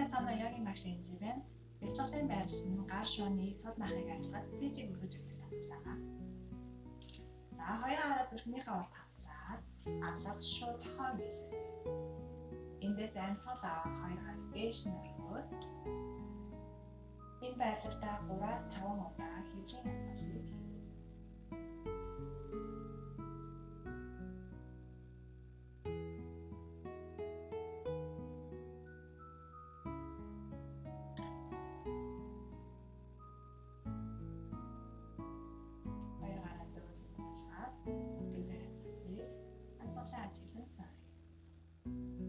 байцааны ягийн багш инживэн бяцлалын байдал нь гар шууны сул нахыг ажиллахад цэжиг өргөж өгдөг асуудал байна. За хоёр хараа зүрхнийхээ урд хавсраад адлага шууд хойно хийлээ. Эндээс амьсгал аваад хоёр харыг дээш нь өргөөд энэ байдлаар 3-5 удаа хөвлийн амьсгалыг хийнэ. Амьсгалын ажиглан цаана.